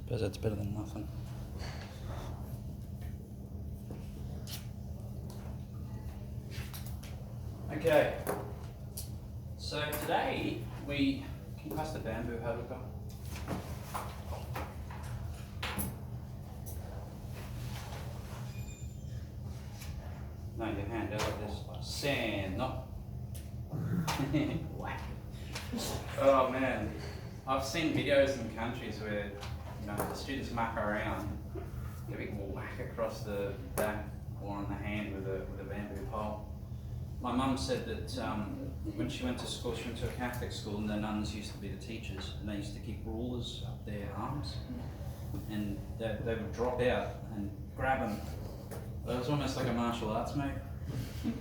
Suppose that's better than nothing. Okay, so today we can pass the bamboo hover. No, your hand out like this. Sand, not whack. Oh man, I've seen videos in countries where the students muck around, get a big whack across the back or on the hand with a bamboo pole. My mum said that when she went to school, she went to a Catholic school, and the nuns used to be the teachers, and they used to keep rulers up their arms, and they would drop out and grab them. It was almost like a martial arts move. You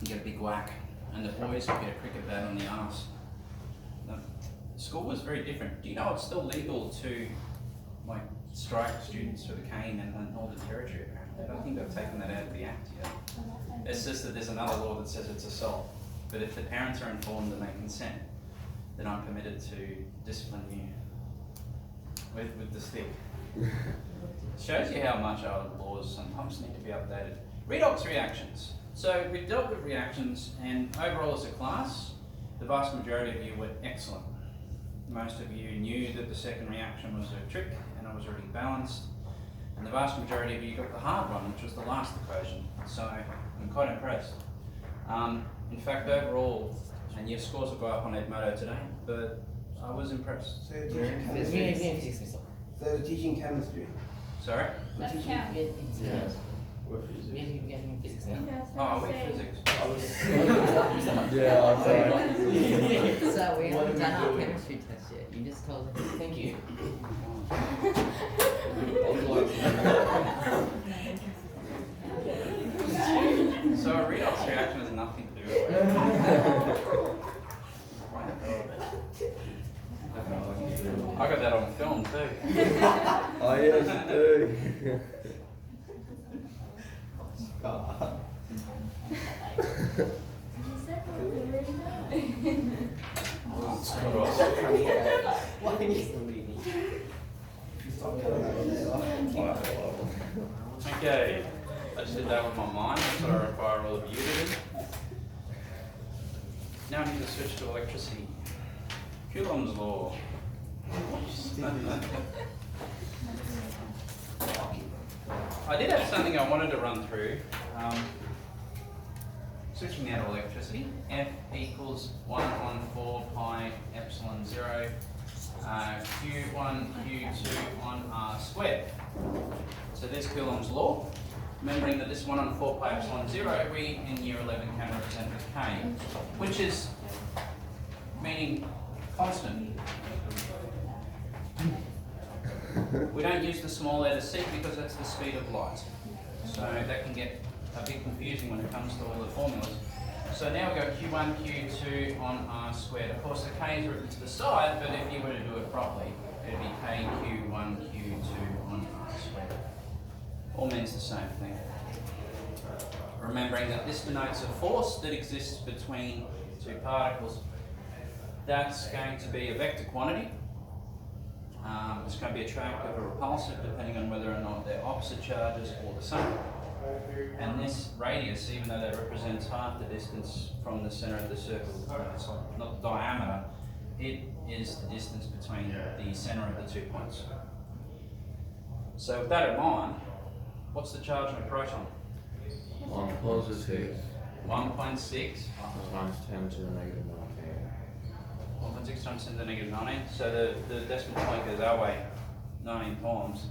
get a big whack, and the boys would get a cricket bat on the arse. School was very different. Do you know it's still legal to strike students with a cane and hold the territory? I don't think they've taken that out of the act yet. It's just that there's another law that says it's assault. But if the parents are informed and they consent, then I'm permitted to discipline you with the stick. Shows you how much our laws sometimes need to be updated. Redox reactions. So we've dealt with reactions, and overall as a class, the vast majority of you were excellent. Most of you knew that the second reaction was a trick and it was already balanced. And the vast majority of you got the hard one, which was the last equation. So I'm quite impressed. In fact, overall, and your scores will go up on Edmodo today, but I was impressed. So you're teaching chemistry? Sorry? That's count. We have to get in physics now. Oh, wait, physics. Yeah, I'm sorry. So we haven't done our chemistry test yet. You just told us thank you. So a redox reaction has nothing to do with it. I got that on film too. Oh yes, you do. Okay, I just did that with my mind, that's what I require all of you to do. Now I need to switch to electricity. Coolomb's law. I did have something I wanted to run through. Switching now to electricity. F equals 1 on 4 pi epsilon 0 Q1 Q2 on R squared. So there's Coulomb's law. Remembering that this 1 on 4 pi epsilon 0 we in year 11 can represent with K, which is meaning constant. We don't use the small letter c because that's the speed of light. So that can get a bit confusing when it comes to all the formulas. So now we go Q1, Q2 on R squared. Of course the K is written to the side, but if you were to do it properly, it would be K Q1, Q2 on R squared. All means the same thing. Remembering that this denotes a force that exists between two particles. That's going to be a vector quantity. It's going to be attractive or repulsive depending on whether or not they're opposite charges or the same. And this radius, even though that represents half the distance from the centre of the circle, it's not the diameter, it is the distance between the centre of the 2 points. So with that in mind, what's the charge on a proton? 1 positive. 1.6 Times 10 to the negative 19. 1.6 times 10 to the negative 19. So the decimal point goes our way 19 times.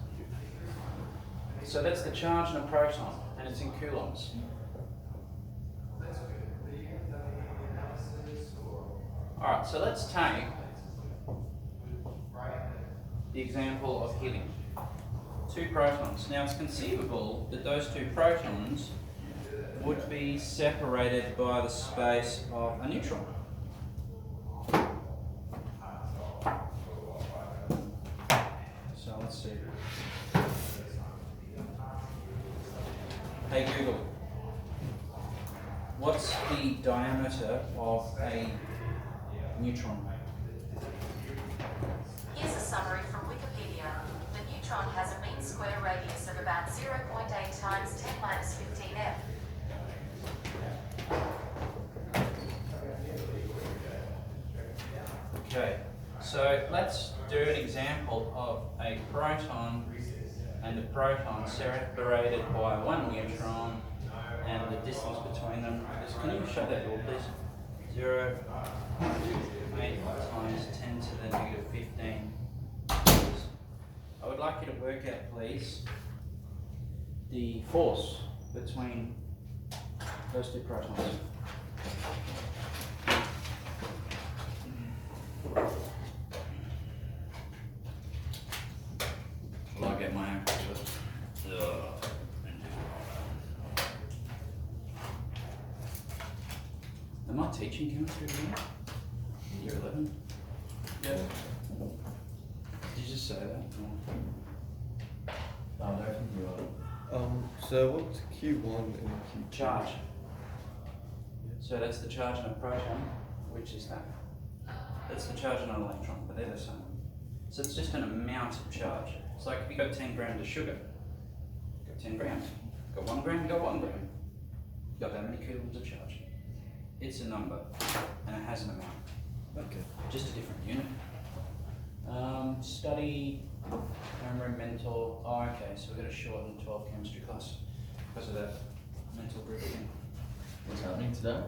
So that's the charge on a proton, and it's in coulombs. Alright, so let's take the example of helium. 2 protons. Now it's conceivable that those 2 protons would be separated by the space of a neutron. So let's see. Hey Google, what's the diameter of a neutron? Here's a summary from Wikipedia So let's do an example of a proton and a proton separated by one neutron and the distance between them. Can you shut that door, please? 0.8 times 10 to the negative 15. I would like you to work out, please, the force between those two protons. Will I get my own picture? Am I teaching chemistry again? Year 11? Yeah. Did you just say that? No, I don't think you are. So what's Q1 and Q2? Charge. So that's the charge on a proton, which is that. That's the charge on an electron, but they're the same. So it's just an amount of charge. It's like if you got 10 grams of sugar, got 10 grams. Got 1 gram, got 1 gram. Got that many coulombs of charge. It's a number, and it has an amount. Okay. Just a different unit. Study, homeroom, mentor. Oh, okay, so we're going to shorten 12 chemistry class because of that mental group thing. What's happening today?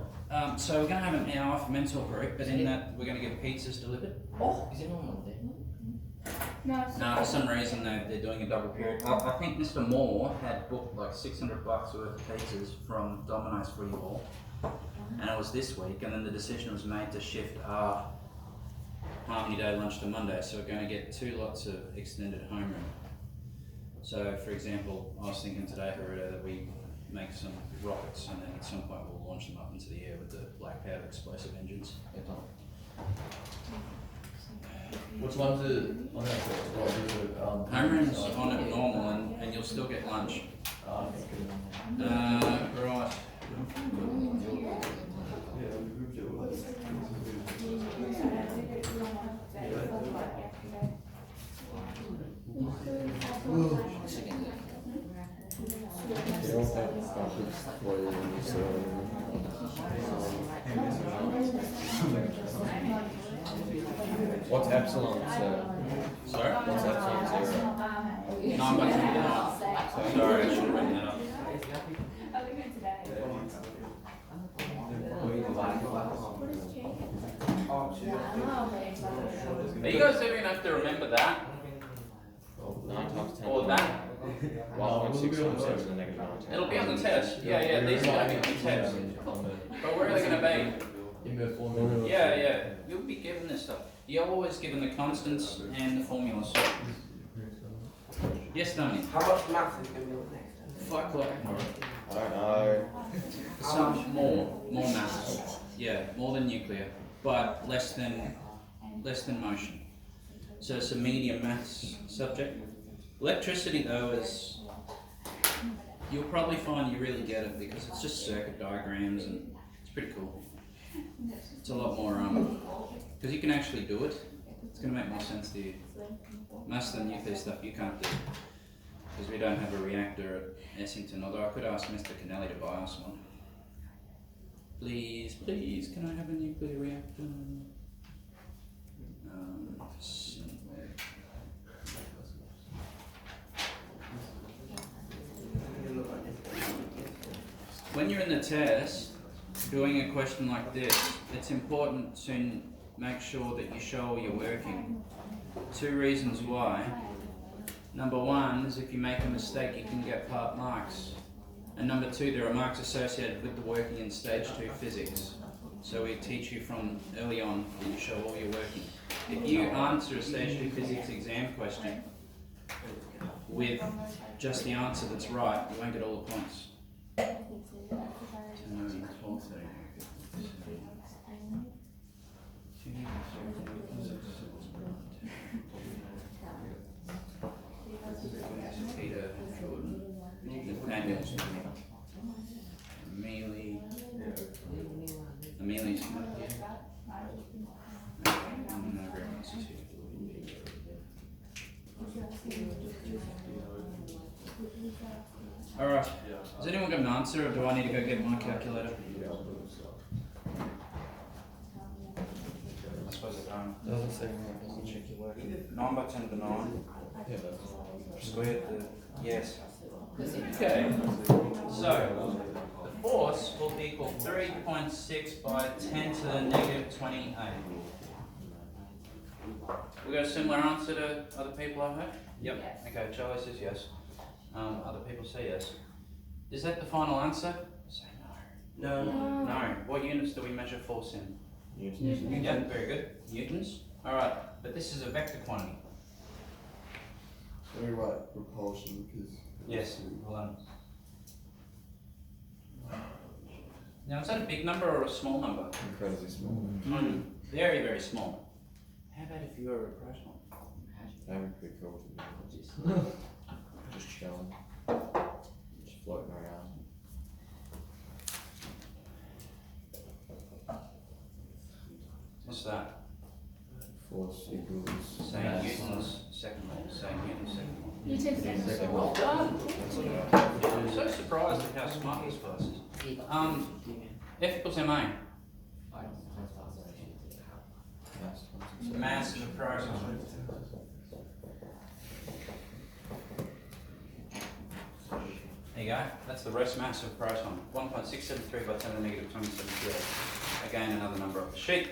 So we're going to have an hour for mental group, but in that we're going to get pizzas delivered. Oh, is it on Monday? No, No, for some reason they're doing a double period. I think Mr. Moore had booked like $600 worth of pizzas from Domino's for you all, and it was this week, and then the decision was made to shift our Harmony Day lunch to Monday, so we're going to get 2 lots of extended homeroom. So, for example, I was thinking today, Haruto, that we make some rockets, and then at some point we'll launch them up into the air with the black powder explosive engines. Which one's it? On that Homeroom's on it normal, and you'll still get lunch. Right. What's epsilon zero? Sorry? What's epsilon zero? 9 by 10 to the 9. Sorry, I should have written that up. Are you guys ever enough to remember that? 9 times 10. Or that? 1.6 times 7 to the negative 9. It'll be on the test. Yeah, these are going to be on the test. But where are they going to be? Inverse formula. Yeah. You'll be given this stuff. You're always given the constants and the formulas. Yes, Tony? How much math is going to be on next? Fuck what? I don't know. Some more maths. Yeah, more than nuclear, but less than motion. So it's a medium maths subject. Electricity though is, you'll probably find you really get it because it's just circuit diagrams and it's pretty cool. It's a lot more, because you can actually do it. It's going to make more sense to you. Most of the nuclear stuff you can't do because we don't have a reactor at Essington, although I could ask Mr. Kennelly to buy us one. Please, can I have a nuclear reactor? When you're in the test, doing a question like this, it's important to make sure that you show you're working. 2 reasons why. Number 1 is if you make a mistake, you can get part marks. And number 2, there are marks associated with the working in stage 2 physics. So we teach you from early on that you show all your working. If you answer a stage 2 physics exam question with just the answer that's right, you won't get all the points. Amelia's not here. Everyone else is here. Alright, has anyone got an answer or do I need to go get my calculator? I suppose I don't. Doesn't say right, doesn't check your work. 9 by 10 to 9. Yeah, that's. Squared the, yes. Okay, so the force will equal 3.6 by 10 to the negative 28. We got a similar answer to other people I've heard? Yep. Okay, Charlie says yes. Other people say yes. Is that the final answer? Say no. No. No. What units do we measure force in? Newtons. Yep, very good. Newtons. Alright, but this is a vector quantity. Very right, propulsion, because. Yes, well done. Now, is that a big number or a small number? Incredibly small. Very, very small. How about if you were a proton? That would be cool to be just chilling. Just floating around. What's that? Force equals. Say mass. Newton's second law. Say Newton's second law. You take second. Well done. I'm so surprised at how smart this class is. F equals ma. Mass of a proton. There you go. That's the rest mass of a proton. 1.673 by 10 to the negative 27 kilos. Again, another number off the sheet.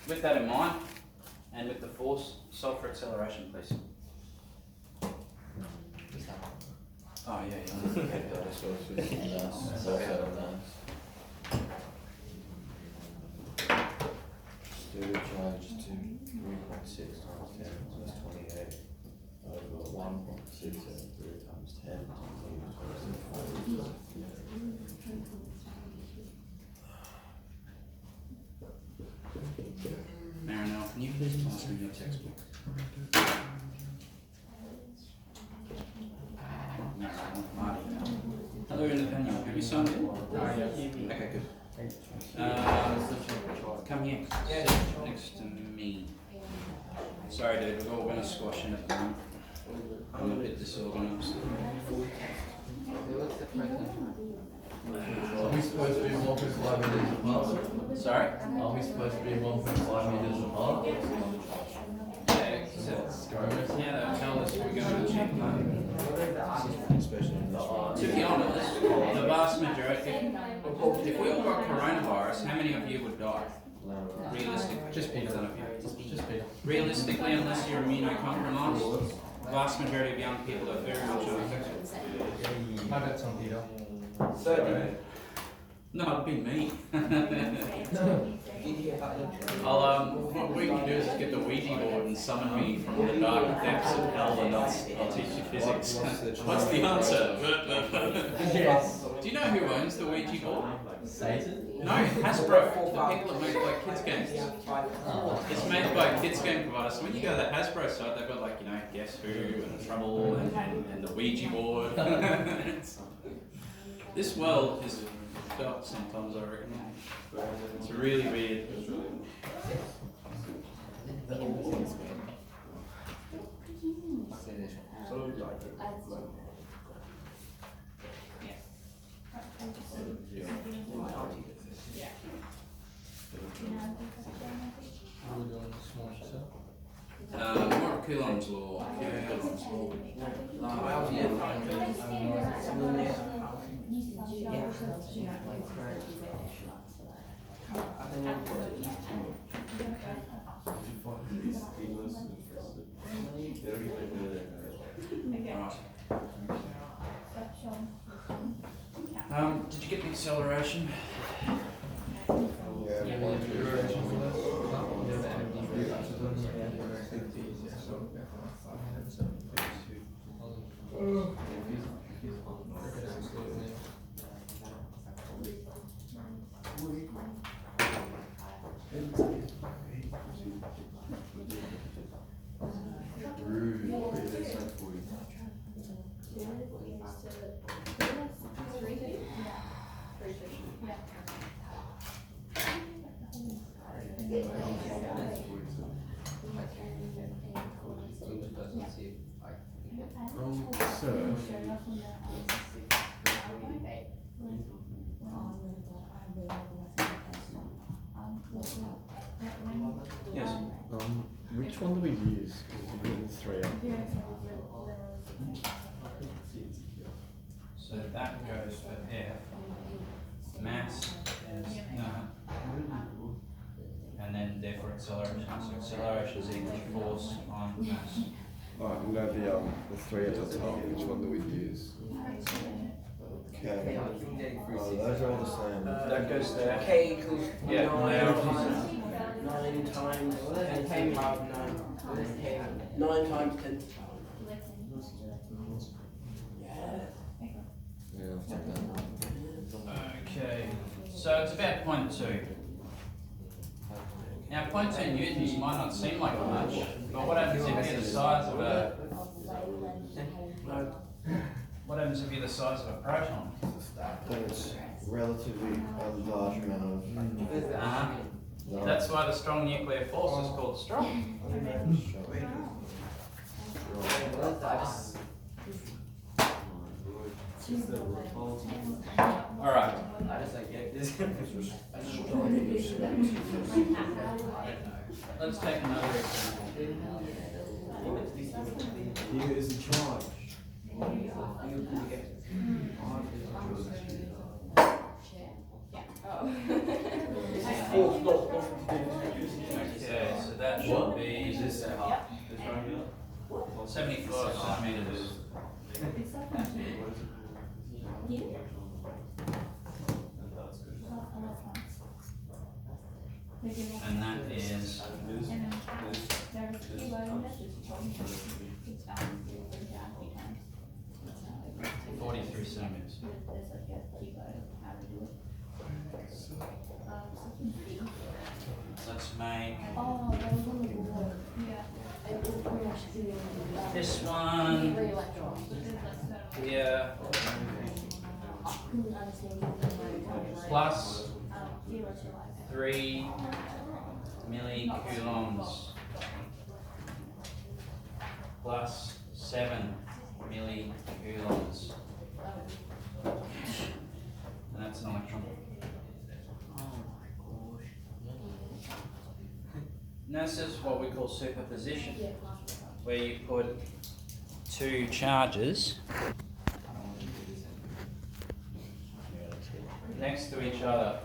With that in mind, and with the force, solve for acceleration, please. Oh yeah, yeah. Okay, got it. So it's just mass, also mass. State of charge to 3.6 times 10 times 28 over 1.673 times 10 times 25. Marinelle, can you please pass me your textbook? No, Marty. Hello, Independent. Have you signed it? Okay, good. Come here. Sit next to me. Sorry, dude, we're all going to squash in at the moment. I'm a bit disorganized. Are we supposed to be 1.5 meters apart? Sorry? Are we supposed to be 1.5 meters apart? Yeah, they'll tell us we're going to check Especially in this one. To be honest, the vast majority, if we all got coronavirus, how many of you would die? Realistically, Just Peter. none of you. Just Peter. Realistically, unless you're immunocompromised, the vast majority of young people are very much unaffected. I got some Peter. 30. No, it'd be me. Did you hear about the What we can do is get the Ouija board and summon me from the dark depths of hell, and I'll teach you physics. What's the answer? Yes. Do you know who owns the Ouija board? Satan? No, Hasbro. The people that make like kids games. It's made by a kids game provider. So when you go to the Hasbro site, they've got like, you know, Guess Who and Trouble and the Ouija board. This world is dark sometimes, I reckon. It's really weird. Are we doing this one yourself? More of Coolombz law. Coolombz law. Did you get the acceleration? So, Which one do we use? The little three up. So that goes for F. Mass is none. And then therefore acceleration. So acceleration is equal to force on mass. Alright, no, the three at the top. Which one do we use? Okay. Oh, those are all the same. That goes there. K equals Yeah, 9 they are. times 10 power of 9. 9 times 10. Yeah, I'll take that. Okay, so it's about 0.2. Now 0.2 newtons might not seem like much, but what happens if you're the size of a proton? Then it's relatively a large amount of. That's why the strong nuclear force is called strong. Alright. I just like get this. Let's take another example. Here is the charge. Okay, so that should be 75 centimeters. And that is 43 centimeters. Let's make this one here plus 3 millicoulombs plus 7 millicoulombs, and that's an electron. And this is what we call superposition, where you put two charges next to each other,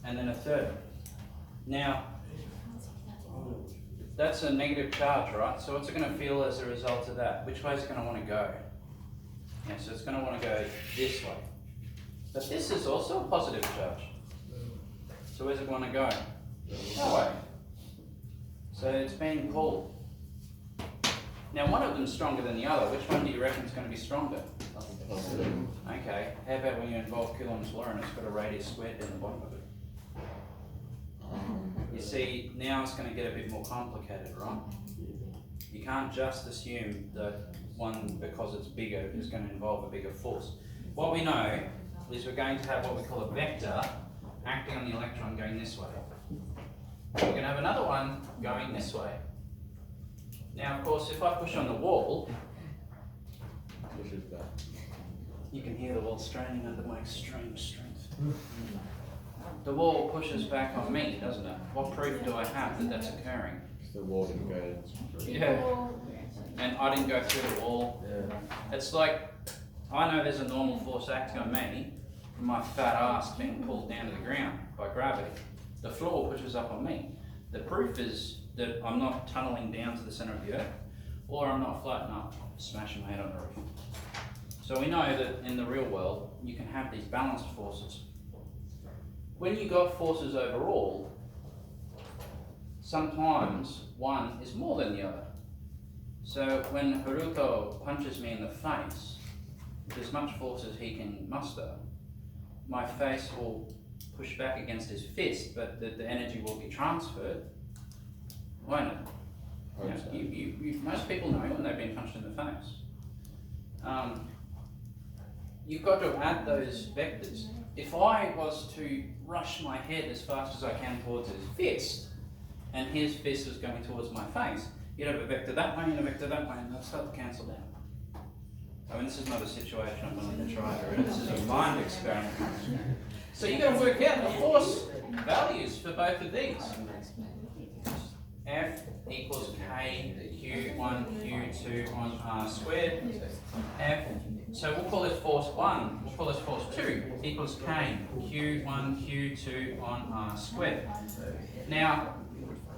and then a third. Now, that's a negative charge, right? So what's it going to feel as a result of that? Which way is it going to want to go? Yeah, so it's going to want to go this way. But this is also a positive charge. So where's it want to go? That way. So it's being pulled. Now one of them's stronger than the other. Which one do you reckon is going to be stronger? Okay, how about when you involve Coulomb's law and it's got a radius squared down the bottom of it? You see, now it's going to get a bit more complicated, right? You can't just assume that one, because it's bigger, is going to involve a bigger force. What we know is we're going to have what we call a vector acting on the electron going this way. We're going to have another one going this way. Now, of course, if I push on the wall, Which is that? you can hear the wall straining under my extreme strength. The wall pushes back on me, doesn't it? What proof do I have that that's occurring? The wall didn't go. Yeah. And I didn't go through the wall. Yeah. It's like, I know there's a normal force acting on me from my fat ass being pulled down to the ground by gravity. The floor pushes up on me. The proof is that I'm not tunneling down to the centre of the earth, or I'm not floating up, smashing my head on the roof. So we know that in the real world, you can have these balanced forces. When you got forces overall, sometimes one is more than the other. So when Haruto punches me in the face, with as much force as he can muster, my face will push back against his fist, but the energy will be transferred, won't it? Most people know when they've been punched in the face. You've got to add those vectors. If I was to rush my head as fast as I can towards his fist, and his fist was going towards my face, you'd have a vector that way and a vector that way, and they'll start to cancel out. I mean, this is not a situation I'm willing to try here. This is a mind experiment. So you've got to work out the force values for both of these. K Q1 Q2 on R squared. F. So we'll call this force 1, we'll call this force 2 equals K Q1 Q2 on R squared. Now,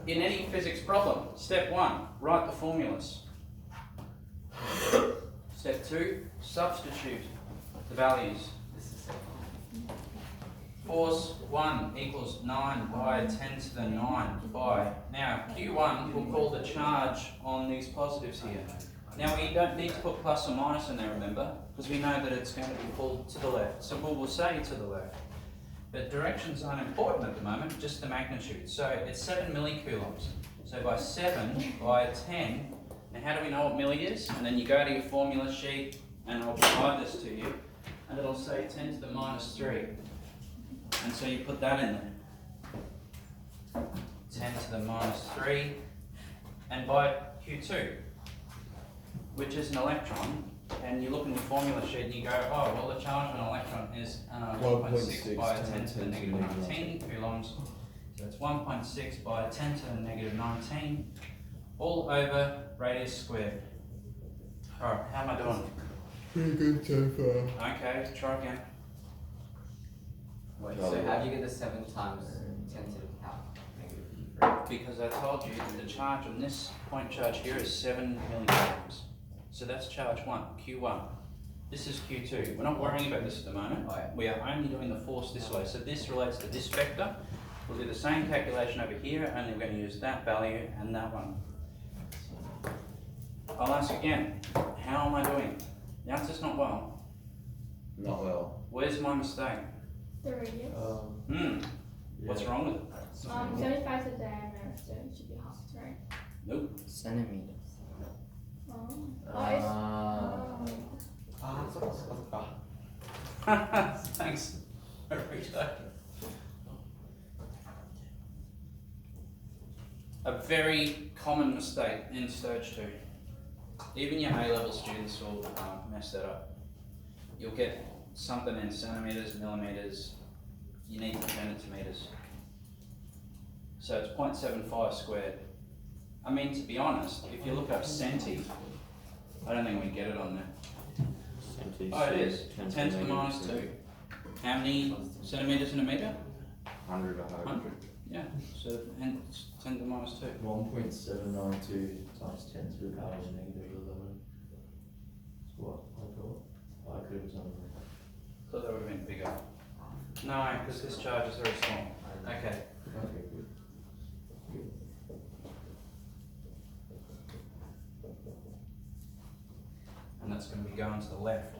in any physics problem, step 1, write the formulas. Step 2, substitute the values. Force 1 equals 9 by 10 to the 9 by. Now, Q1 we'll call the charge on these positives here. Now, we don't need to put plus or minus in there, remember, because we know that it's going to be pulled to the left. So we'll say to the left. But directions aren't important at the moment, just the magnitude. So it's 7 millicoulombs. So by 7 by 10, now how do we know what milli is? And then you go to your formula sheet, and I'll provide this to you, and it'll say 10 to the minus 3. And so you put that in there. 10 to the minus 3. And by Q2, which is an electron, and you look in the formula sheet and you go, oh, well, the charge on an electron is 1.6 by 10 to the negative 19 coulombs. So it's 1.6 by 10 to the negative 19, all over radius squared. Alright, how am I doing? Pretty good so far. Okay, try again. Wait, so how do you get the 7 times 10 to the power? Because I told you that the charge on this point charge here is 7 milligauss. So that's charge 1, Q1. This is Q2. We're not worrying about this at the moment. We are only doing the force this way. So this relates to this vector. We'll do the same calculation over here, only we're going to use that value and that one. I'll ask again, how am I doing? The answer's not well. Not well. Where's my mistake? The radius. What's wrong with it? 75 to the diameter, so it should be half, right? Nope. Centimeters. Thanks. A very common mistake in stage 2. Even your A-level students will mess that up. You'll get something in centimeters, millimeters. You need to turn it to meters. So it's 0.75 squared. I mean, to be honest, if you look up centi, I don't think we get it on there. Oh, it is. 10 to the minus 2. How many centimeters in a meter? 100, I hope. 100. Yeah. So hence 10 to the minus 2. 1.792 times 10 to the power of negative 11. That's what I thought. I could have done that. Thought that would have been bigger. No, because this charge is very small. Okay. Okay, good. And that's going to be going to the left.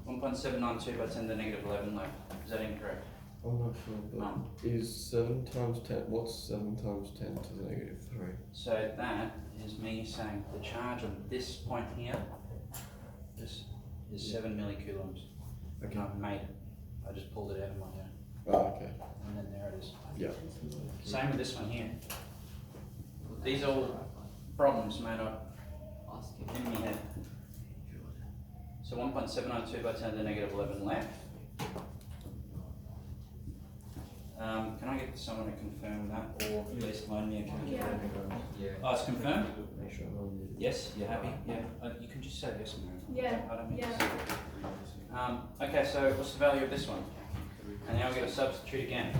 1.792 by 10 to the negative 11 left. Is that incorrect? I'm not sure, but is 7 times 10, what's 7 times 10 to the negative 3? So that is me saying the charge on this point here, this is 7 millicoulombs. Okay. I've made it. I just pulled it out of my head. Oh, okay. And then there it is. Yeah. Same with this one here. These are all problems made up in my head. So 1.792 by 10 to the negative 11 left. Can I get someone to confirm that, or at least loan me a calculator? Yeah. Oh, it's confirmed? Make sure. Yes, you're happy? Yeah. You can just say yes or no. Yeah. I don't need Yeah. to say it. Okay, so what's the value of this one? And now we're going to substitute again.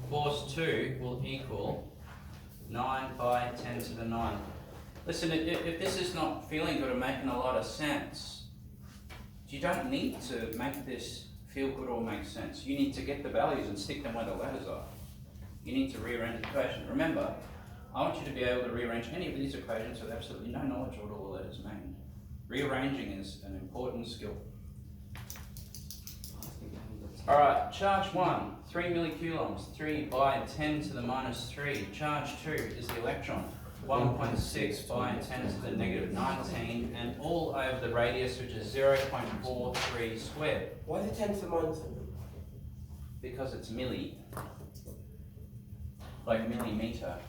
Force 2 will equal 9 by 10 to the 9. Listen, if this is not feeling good or making a lot of sense, you don't need to make this feel good or make sense. You need to get the values and stick them where the letters are. You need to rearrange the equation. Remember, I want you to be able to rearrange any of these equations with absolutely no knowledge of what all the letters mean. Rearranging is an important skill. Alright, charge 1, 3 millicoulombs, 3 by 10 to the minus 3. Charge 2 is the electron, 1.6 by 10 to the negative 19, and all over the radius, which is 0.43 squared. Why is it 10 to the minus? Because it's milli. Like millimeter.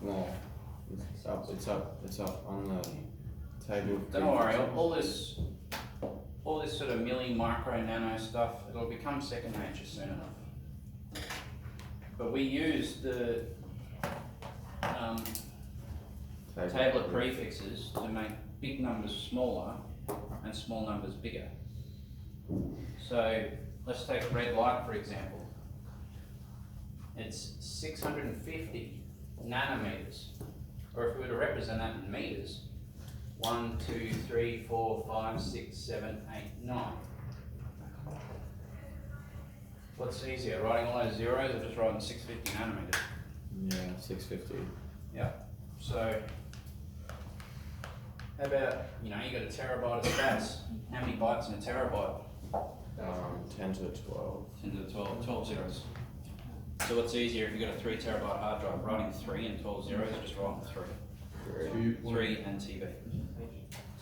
No. It's up on the table. Don't worry, all this sort of milli, micro, nano stuff, it'll become second nature soon enough. But we use the table of prefixes to make big numbers smaller and small numbers bigger. So let's take red light for example. It's 650 nanometers, or if we were to represent that in meters, 1, 2, 3, 4, 5, 6, 7, 8, 9. What's easier, writing all those zeros or just writing 650 nanometers? Yeah, 650. Yeah. So, how about, you got a terabyte of space. How many bytes in a terabyte? 10 to the 12. 10 to the 12 zeros. So what's easier if you've got a 3 terabyte hard drive, writing 3 and 12 zeros, or just writing 3? 3 and TB.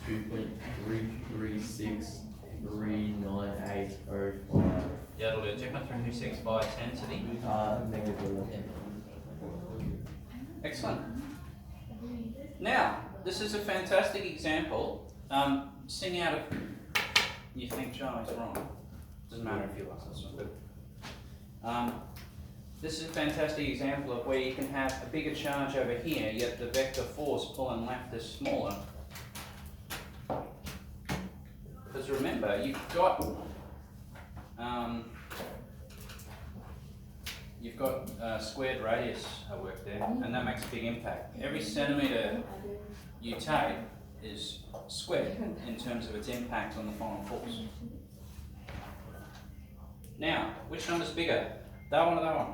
2.33639805. Yeah, it'll do 2.326 by 10 to the... Negative 11. Excellent. Now, this is a fantastic example. Sing out if you think Charlie's wrong. Doesn't matter if you like, that's not good. This is a fantastic example of where you can have a bigger charge over here, yet the vector force pulling left is smaller. Because remember, you've got squared radius work there, and that makes a big impact. Every centimetre you take is squared in terms of its impact on the final force. Now, which number's bigger? That one or that one?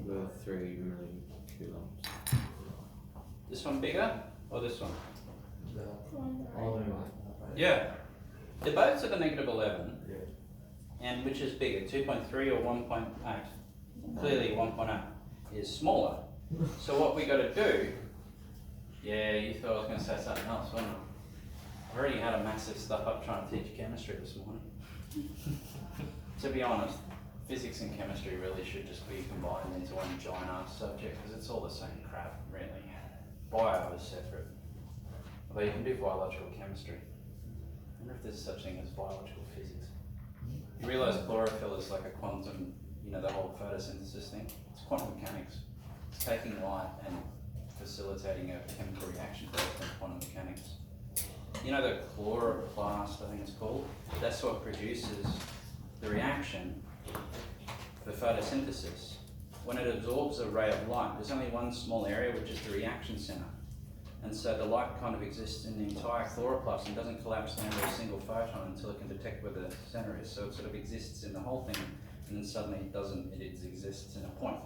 The 3 million coulombs. This one bigger or this one? Oh, Yeah. They're both to the negative 11. Yeah. And which is bigger, 2.3 or 1.8? Clearly 1.8 is smaller. So what we got to do, yeah, you thought I was going to say something else, wasn't you? I've already had a massive stuff up trying to teach chemistry this morning. To be honest, physics and chemistry really should just be combined into one giant ass subject because it's all the same crap, really. Bio is separate. Although you can do biological chemistry. I wonder if there's such thing as biological physics. You realise chlorophyll is like a quantum, the whole photosynthesis thing? It's quantum mechanics. It's taking light and facilitating a chemical reaction based on quantum mechanics. The chloroplast, I think it's called, that's what produces the reaction for photosynthesis. When it absorbs a ray of light, there's only one small area, which is the reaction center. And so the light kind of exists in the entire chloroplast and doesn't collapse down to a single photon until it can detect where the center is. So it sort of exists in the whole thing, and then suddenly it doesn't, it exists in a point.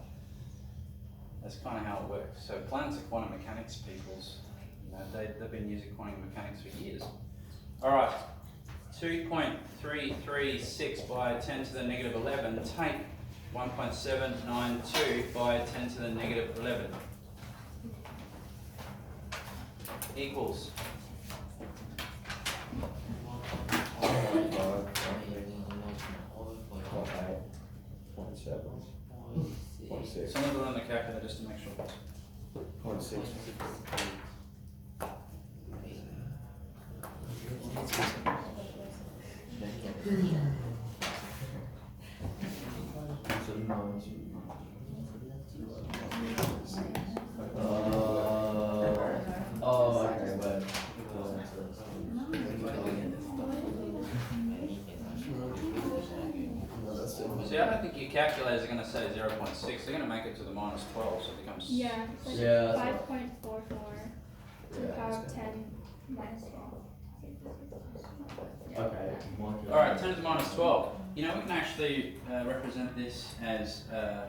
That's kind of how it works. So planets are quantum mechanics peoples. They've been using quantum mechanics for years. All right, 2.336 by 10 to the negative 11, take 1.792 by 10 to the negative 11. Equals. Someone do it on the calculator just to make sure. 0.6. Okay, but See, I don't think your calculators are going to say 0.6. They're going to make it to the minus 12, so it becomes... Yeah, it's like Yeah, that's 5.44 to the power of 10 minus 12. okay. Alright, 10 to the minus 12. We can actually represent this as a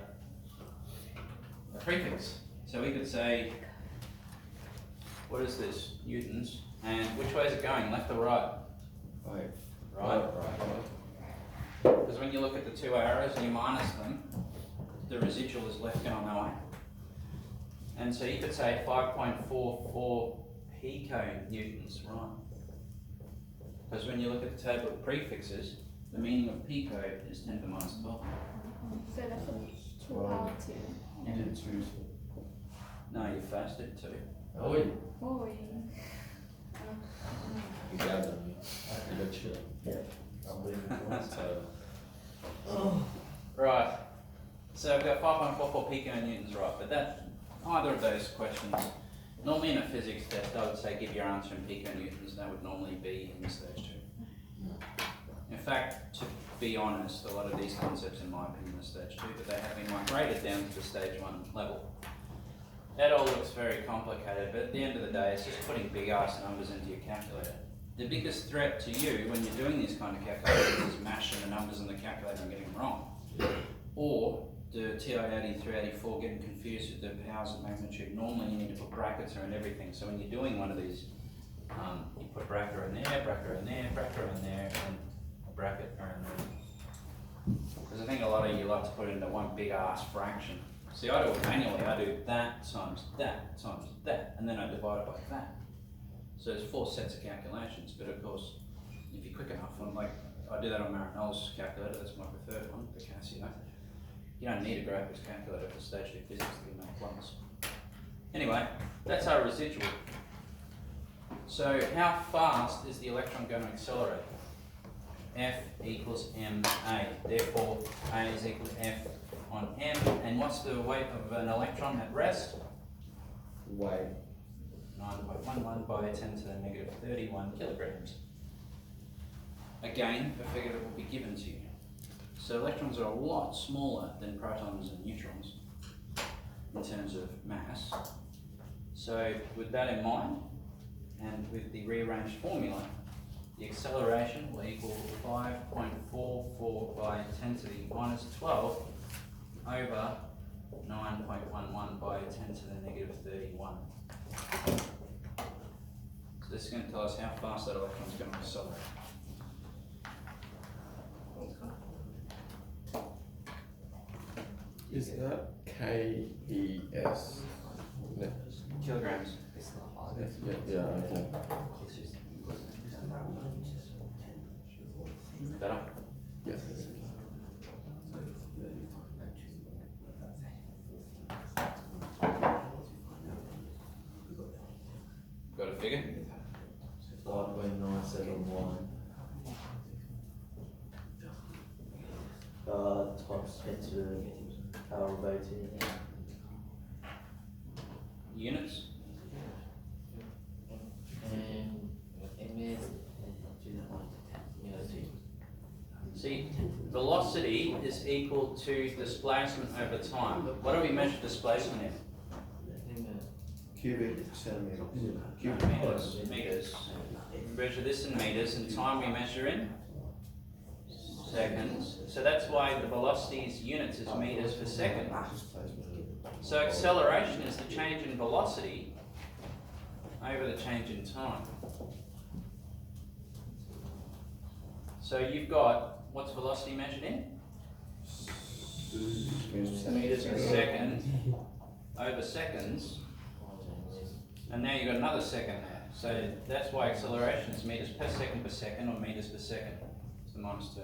prefix. So we could say, what is this? Newtons. And which way is it going? Left or right? Right. Right. Because when you look at the two arrows and you minus them, the residual is left going that way. And so you could say 5.44 piconewtons, right? Because when you look at the table of prefixes, the meaning of pico is 10 to the minus 12. So that's a 2 power 2. You did 2. No, you first did 2. Oh, wait. Oh, You grabbed on me. You got chill. Yeah. I'm leaving. Right. So I've got 5.44 piconewtons, right? But that, either of those questions, normally in a physics test, I would say give your answer in piconewtons, and that would normally be in stage 2. In fact, to be honest, a lot of these concepts, in my opinion, are stage 2, but they have been migrated down to the stage 1 level. That all looks very complicated, but at the end of the day, it's just putting big ass numbers into your calculator. The biggest threat to you when you're doing these kind of calculations is mashing the numbers in the calculator and getting them wrong. Or the TI-80, 384 getting confused with the powers of magnitude. Normally you need to put brackets around everything. So when you're doing one of these, you put bracket around there, bracket around there, bracket around there, and a bracket around there. Because I think a lot of you like to put it into one big ass fraction. See, I do it manually. I do that times that, and then I divide it by that. So there's 4 sets of calculations, but of course, if you're quick enough, I do that on Marinel's calculator, that's my preferred one, the Casio. You don't need a graphics calculator for stage 2 physics to make plugs. Anyway, that's our residual. So how fast is the electron going to accelerate? F equals ma, therefore A is equal to F on m, and what's the weight of an electron at rest? Weight. 9.11 by 10 to the negative 31 kilograms. Again, a figure that will be given to you. So electrons are a lot smaller than protons and neutrons in terms of mass. So with that in mind, and with the rearranged formula, the acceleration will equal 5.44 by 10 to the minus 12 over 9.11 by 10 to the negative 31. So this is going to tell us how fast that electron is going to accelerate. Is that KES? No. Kilograms. Yeah, okay. Better? Yes. Got a figure? 5.971 times 10 to the power of 18. Units? And it is. See, velocity is equal to displacement over time. What do we measure displacement in? Cubic centimeters. Meters. Meters. We measure this in meters, and time we measure in seconds. So that's why the velocity's units is meters per second. So acceleration is the change in velocity over the change in time. So you've got, what's velocity measured in? Meters per second over seconds. And now you've got another second there. So that's why acceleration is meters per second or meters per second. It's the minus 2.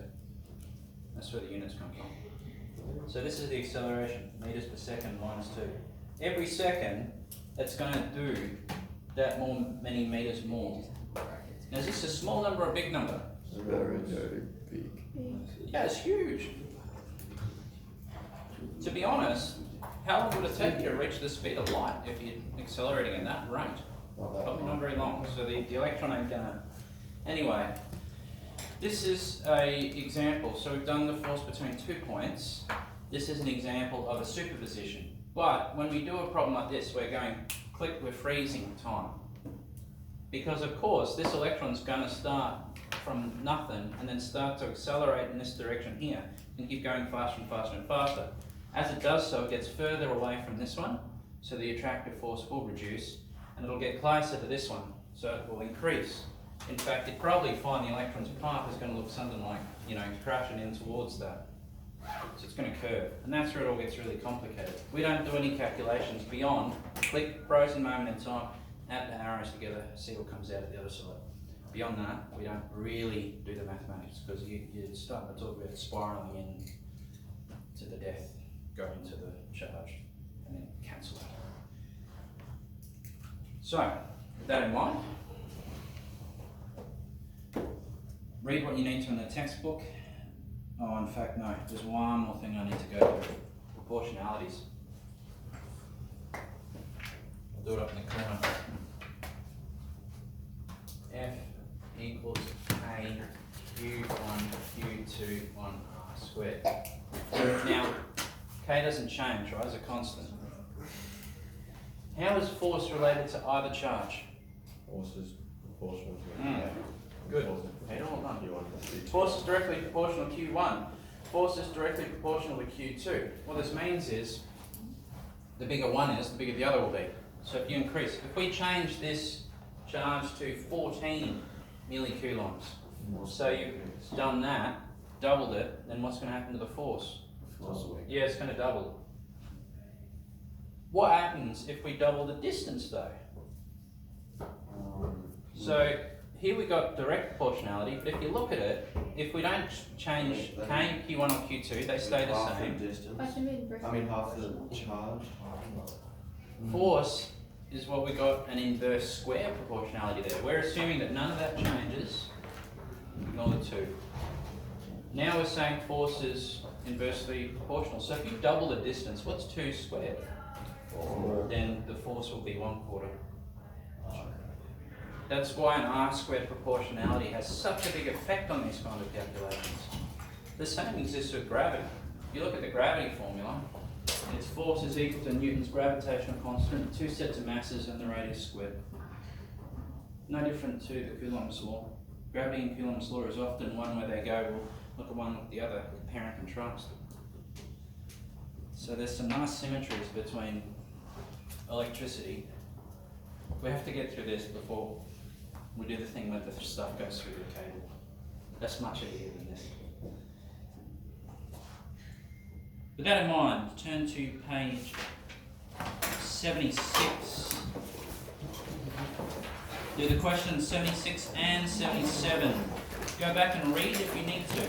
That's where the units come from. So this is the acceleration, meters per second minus 2. Every second, it's going to do that many meters more. Now is this a small number or a big number? Very, very big. Yeah, it's huge. To be honest, how long would it take you to reach the speed of light if you're accelerating at that rate? Probably not very long. So the electron ain't gonna. Anyway, this is a example. So we've done the force between 2 points. This is an example of a superposition. But when we do a problem like this, we're going click, we're freezing time. Because of course, this electron's gonna start from nothing and then start to accelerate in this direction here and keep going faster and faster and faster. As it does so, it gets further away from this one, so the attractive force will reduce, and it'll get closer to this one, so it will increase. In fact, you'd probably find the electron's path is going to look something like, crashing in towards that. So it's going to curve, and that's where it all gets really complicated. We don't do any calculations beyond click, frozen moment in time, add the arrows together, see what comes out at the other side. Beyond that, we don't really do the mathematics, because you're starting to talk about spiralling in to the death, go into the charge, and then cancel it. So, with that in mind, read what you need to in the textbook. Oh, in fact, no, there's one more thing I need to go through. Proportionalities. do it up in the corner. F equals K Q1 Q2 on R squared. Now, K doesn't change, right, as a constant. How is force related to either charge? Force is proportional to Good. Force Head all done. Q1. Force is directly proportional to Q1. Force is directly proportional to Q2. What this means is, the bigger one is, the bigger the other will be. So if you increase, if we change this charge to 14 millicoulombs, so you've done that, doubled it, then what's going to happen to the force? Yeah, it's going to double. What happens if we double the distance though? So here we got direct proportionality, but if you look at it, if we don't change K, Q1 or Q2, they stay the Half the same. distance. I should be inversely I mean, half the proportional. charge. Force is what we got an inverse square proportionality there. We're assuming that none of that changes, nor the two. Now we're saying force is inversely proportional. So if you double the distance, what's 2 squared? Then the force will be 1/4. That's why an R squared proportionality has such a big effect on these kind of calculations. The same exists with gravity. If you look at the gravity formula, its force is equal to Newton's gravitational constant, 2 sets of masses and the radius squared. No different to the Coolombz law. Gravity and Coulomb's law is often one where they go, well, look at one, look at the other, compare and contrast. So there's some nice symmetries between electricity. We have to get through this before we do the thing where the stuff goes through the cable. That's much easier than this. With that in mind, turn to page 76. Do the questions 76 and 77. Go back and read if you need to.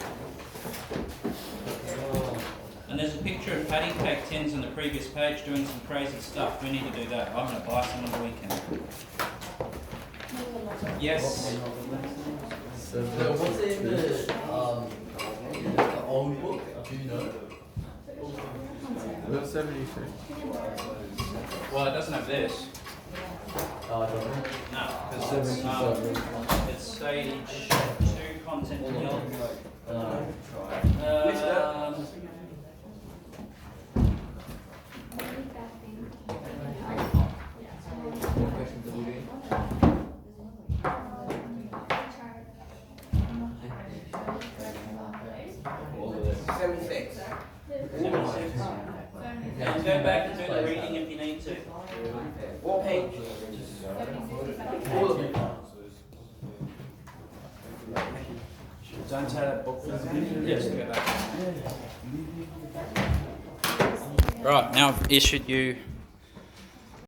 And there's a picture of patty cake tins on the previous page doing some crazy stuff. We need to do that. I'm going to buy some on the weekend. Yes. So what's in the old book? Do you know? That's 76. Well, it doesn't have this. Oh, I don't know. No, because it's stage 2 content nil. What questions are we doing? All of this. 76. And go back and do the reading if you need to. What page? All of it. Don't tear that book. Yes, go back. Right, now I've issued you